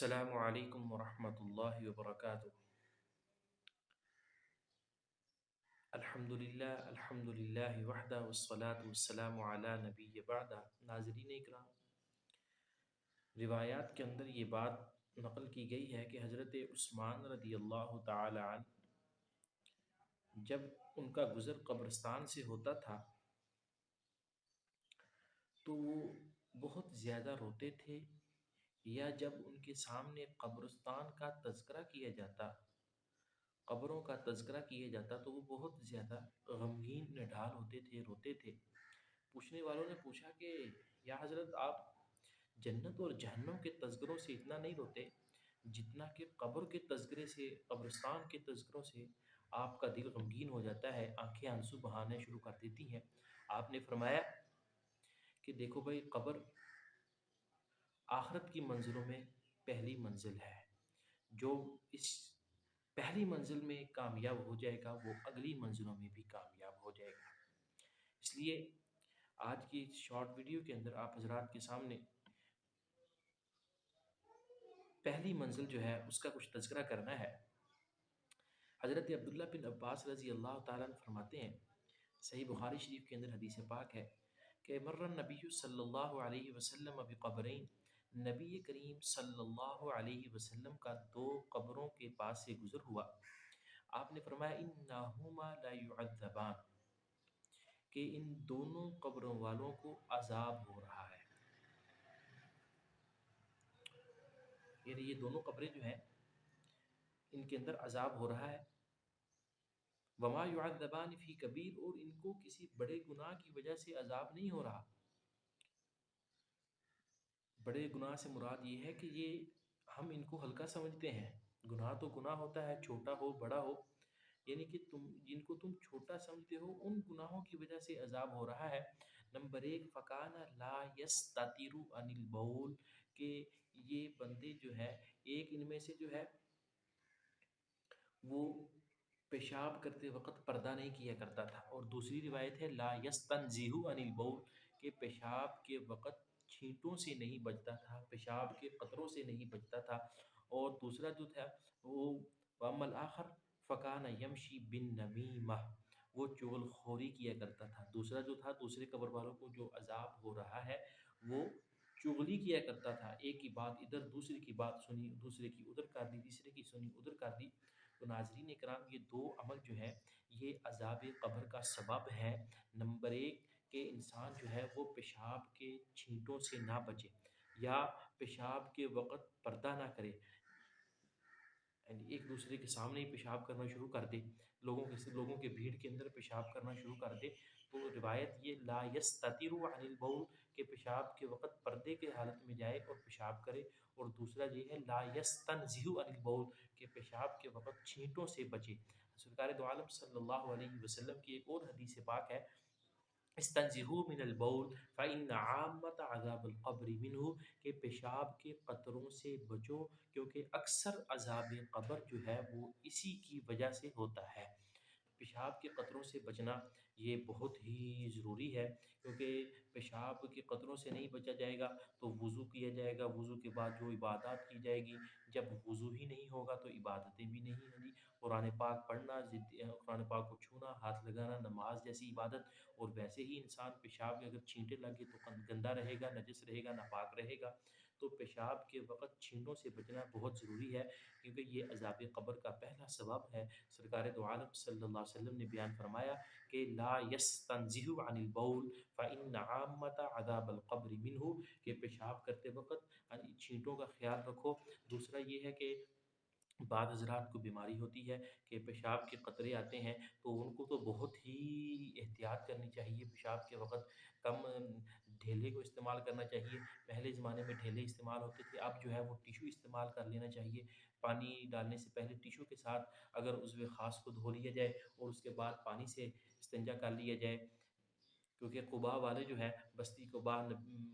السلام علیکم ورحمۃ اللہ وبرکاتہ۔ الحمد للہ وحدہ والصلاة والسلام علی نبی بعدہ۔ ناظرین اکرام، روایات کے اندر یہ بات نقل کی گئی ہے کہ حضرت عثمان رضی اللہ تعالی عنہ جب ان کا گزر قبرستان سے ہوتا تھا تو وہ بہت زیادہ روتے تھے، یا جب ان کے سامنے قبرستان کا تذکرہ کیا جاتا، قبروں کا تذکرہ کیا جاتا، تو وہ بہت زیادہ غمگین نڈھال ہوتے تھے، روتے تھے۔ پوچھنے والوں نے پوچھا کہ یا حضرت، آپ جنت اور جہنم کے تذکروں سے اتنا نہیں روتے جتنا کہ قبر کے تذکرے سے، قبرستان کے تذکروں سے آپ کا دل غمگین ہو جاتا ہے، آنکھیں آنسو بہانے شروع کر دیتی ہیں۔ آپ نے فرمایا کہ دیکھو بھائی، قبر آخرت کی منزلوں میں پہلی منزل ہے۔ جو اس پہلی منزل میں کامیاب ہو جائے گا وہ اگلی منزلوں میں بھی کامیاب ہو جائے گا۔ اس لیے آج کی شارٹ ویڈیو کے اندر آپ حضرات کے سامنے پہلی منزل جو ہے اس کا کچھ تذکرہ کرنا ہے۔ حضرت عبداللہ بن عباس رضی اللہ تعالیٰ عنہ فرماتے ہیں، صحیح بخاری شریف کے اندر حدیث پاک ہے کہ مر النبی صلی اللہ علیہ وسلم بقبرین، نبی کریم صلی اللہ علیہ وسلم کا دو قبروں کے پاس سے گزر ہوا۔ آپ نے فرمایا انہما لا يعذبان، کہ ان دونوں قبروں والوں کو عذاب ہو رہا ہے، یعنی یہ دونوں قبریں جو ہیں ان کے اندر عذاب ہو رہا ہے۔ وما يعذبان فی کبیر، اور ان کو کسی بڑے گناہ کی وجہ سے عذاب نہیں ہو رہا۔ بڑے گناہ سے مراد یہ ہے کہ یہ ہم ان کو ہلکا سمجھتے ہیں۔ گناہ تو گناہ ہوتا ہے، چھوٹا ہو بڑا ہو، یعنی کہ جن کو تم چھوٹا سمجھتے ہو ان گناہوں کی وجہ سے عذاب ہو رہا ہے۔ نمبر ایک، فکان لا یستتر عن البول، کہ یہ بندے جو ہے، ایک ان میں سے جو ہے وہ پیشاب کرتے وقت پردہ نہیں کیا کرتا تھا، اور دوسری روایت ہے لا یستنزہ عن البول، کہ پیشاب کے وقت چھینٹوں سے نہیں بچتا تھا، پیشاب کے قطروں سے نہیں بچتا تھا۔ اور دوسرا جو تھا وہ واما الاخر فکان یمشی بالنمیمہ، وہ چغل خوری کیا کرتا تھا۔ دوسرا جو تھا، دوسرے قبر والوں کو جو عذاب ہو رہا ہے وہ چغلی کیا کرتا تھا، ایک کی بات ادھر، دوسرے کی بات سنی، دوسرے کی ادھر کر دی، تیسرے کی سنی ادھر کر دی۔ تو ناظرین اکرام، یہ دو عمل جو ہے یہ عذاب قبر کا سبب ہے۔ نمبر ایک کہ انسان جو ہے وہ پیشاب کے چھینٹوں سے نہ بچے، یا پیشاب کے وقت پردہ نہ کرے، یعنی ایک دوسرے کے سامنے ہی پیشاب کرنا شروع کر دے، لوگوں کے بھیڑ کے اندر پیشاب کرنا شروع کر دے۔ تو روایت یہ لا یستتر عن البول، کہ پیشاب کے وقت پردے کے حالت میں جائے اور پیشاب کرے، اور دوسرا یہ ہے لا یستنزہ عن البول، کہ پیشاب کے وقت چھینٹوں سے بچے۔ سرکار دو عالم صلی اللہ علیہ وسلم کی ایک اور حدیث پاک ہے، استنزہوا من البول فإن عامۃ عذاب القبر منہ، کہ پیشاب کے قطروں سے بچو کیونکہ اکثر عذاب قبر جو ہے وہ اسی کی وجہ سے ہوتا ہے۔ پیشاب کے قطروں سے بچنا یہ بہت ہی ضروری ہے، کیونکہ پیشاب کے قطروں سے نہیں بچا جائے گا تو وضو کیا جائے گا، وضو کے بعد جو عبادات کی جائے گی، جب وضو ہی نہیں ہوگا تو عبادتیں بھی نہیں ہوں گی۔ قرآن پاک پڑھنا، قرآن پاک کو چھونا، ہاتھ لگانا، نماز جیسی عبادت، اور ویسے ہی انسان پیشاب میں اگر چھینٹے لگے تو گندا رہے گا، نجس رہے گا، ناپاک رہے گا۔ تو پیشاب کے وقت چھینٹوں سے بچنا بہت ضروری ہے، کیونکہ یہ عذاب قبر کا پہلا سبب ہے۔ سرکار دو عالم صلی اللہ علیہ وسلم نے بیان فرمایا کہ لا یستنزہ عن البول فإن عامۃ عذاب القبر منہ، کہ پیشاب کرتے وقت چھینٹوں کا خیال رکھو۔ دوسرا یہ ہے کہ بعض حضرات کو بیماری ہوتی ہے کہ پیشاب کے قطرے آتے ہیں، تو ان کو تو بہت ہی احتیاط کرنی چاہیے، پیشاب کے وقت کم ڈھیلے کو استعمال کرنا چاہیے۔ پہلے زمانے میں ڈھیلے استعمال ہوتے تھے، اب جو ہے وہ ٹیشو استعمال کر لینا چاہیے۔ پانی ڈالنے سے پہلے ٹیشو کے ساتھ اگر عضو خاص کو دھو لیا جائے اور اس کے بعد پانی سے استنجا کر لیا جائے، کیونکہ قباء والے جو ہیں، بستی قباء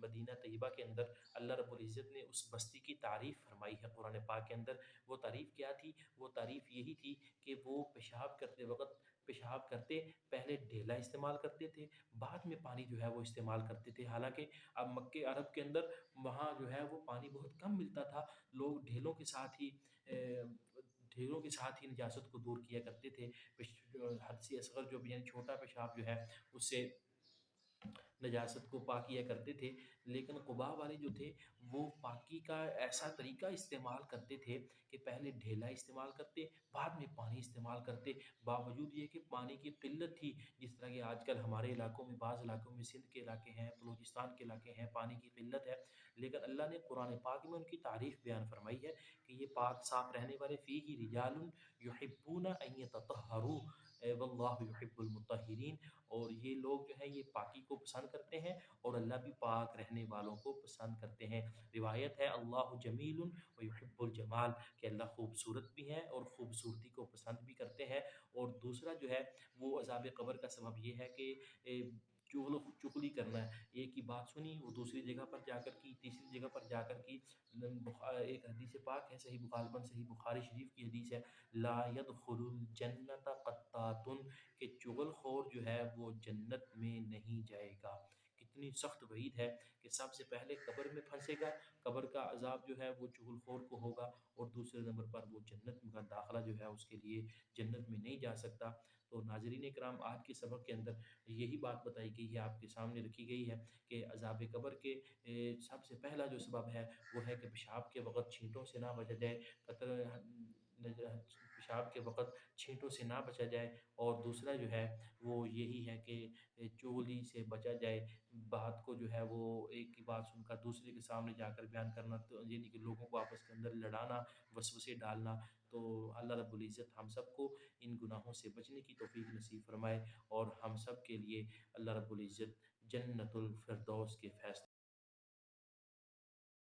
مدینہ طیبہ کے اندر اللہ رب العزت نے اس بستی کی تعریف فرمائی ہے قرآن پاک کے اندر۔ وہ تعریف کیا تھی؟ وہ تعریف یہی تھی کہ وہ پیشاب کرتے وقت پیشاب کرتے پہلے ڈھیلا استعمال کرتے تھے، بعد میں پانی جو ہے وہ استعمال کرتے تھے، حالانکہ اب مکہ عرب کے اندر وہاں جو ہے وہ پانی بہت کم ملتا تھا، لوگ ڈھیلوں کے ساتھ ہی نجاست کو دور کیا کرتے تھے، حدث اصغر جو بھی یعنی چھوٹا پیشاب جو ہے اس سے نجاست کو پاک کیا کرتے تھے۔ لیکن قباء والے جو تھے وہ پاکی کا ایسا طریقہ استعمال کرتے تھے کہ پہلے ڈھیلا استعمال کرتے بعد میں پانی استعمال کرتے، باوجود یہ کہ پانی کی قلت تھی، جس طرح کہ آج کل ہمارے علاقوں میں بعض علاقوں میں سندھ کے علاقے ہیں، بلوچستان کے علاقے ہیں، پانی کی قلت ہے، لیکن اللہ نے قرآن پاک میں ان کی تعریف بیان فرمائی ہے کہ یہ پاک صاف رہنے والے فیہ رجال یحبون ان یتطہروا واللہ یحب المطہرین، اور یہ لوگ جو ہے یہ پاکی کو پسند کرتے ہیں اور اللہ بھی پاک رہنے والوں کو پسند کرتے ہیں۔ روایت ہے اللہ جمیل و یحب الجمال، کہ اللہ خوبصورت بھی ہے اور خوبصورتی کو پسند بھی کرتے ہیں۔ اور دوسرا جو ہے وہ عذاب قبر کا سبب یہ ہے کہ چغلی کرنا ہے، ایک ہی بات سنی وہ دوسری جگہ پر جا کر کی، تیسری جگہ پر جا کر کی۔ ایک حدیث پاک ہے صحیح بخاری شریف کی حدیث ہے، لا يدخل الجنت قطات، کہ چغل خور جو ہے وہ جنت میں نہیں جائے گا۔ کتنی سخت وعید ہے کہ سب سے پہلے قبر میں پھنسے گا، قبر کا عذاب جو ہے وہ چغل خور کو ہوگا، اور دوسرے نمبر پر وہ جنت کا داخلہ جو ہے اس کے لیے جنت میں نہیں جا سکتا۔ تو ناظرین کرام، آج کے سبق کے اندر یہی بات بتائی گئی ہے، آپ کے سامنے رکھی گئی ہے کہ عذاب قبر کے سب سے پہلا جو سبب ہے وہ ہے کہ پیشاب کے وقت چھینٹوں سے نہ بچا جائے، پیشاب کے وقت چھینٹوں سے نہ بچا جائے، اور دوسرا جو ہے وہ یہی ہے کہ چغلی سے بچا جائے، بات کو جو ہے وہ ایک کی بات سن کر دوسرے کے سامنے جا کر بیان کرنا، تو یعنی کہ لوگوں کو آپس کے اندر لڑانا، وسوسے ڈالنا۔ تو اللہ رب العزت ہم سب کو ان گناہوں سے بچنے کی توفیق نصیب فرمائے، اور ہم سب کے لیے اللہ رب العزت جنت الفردوس کے فیصلے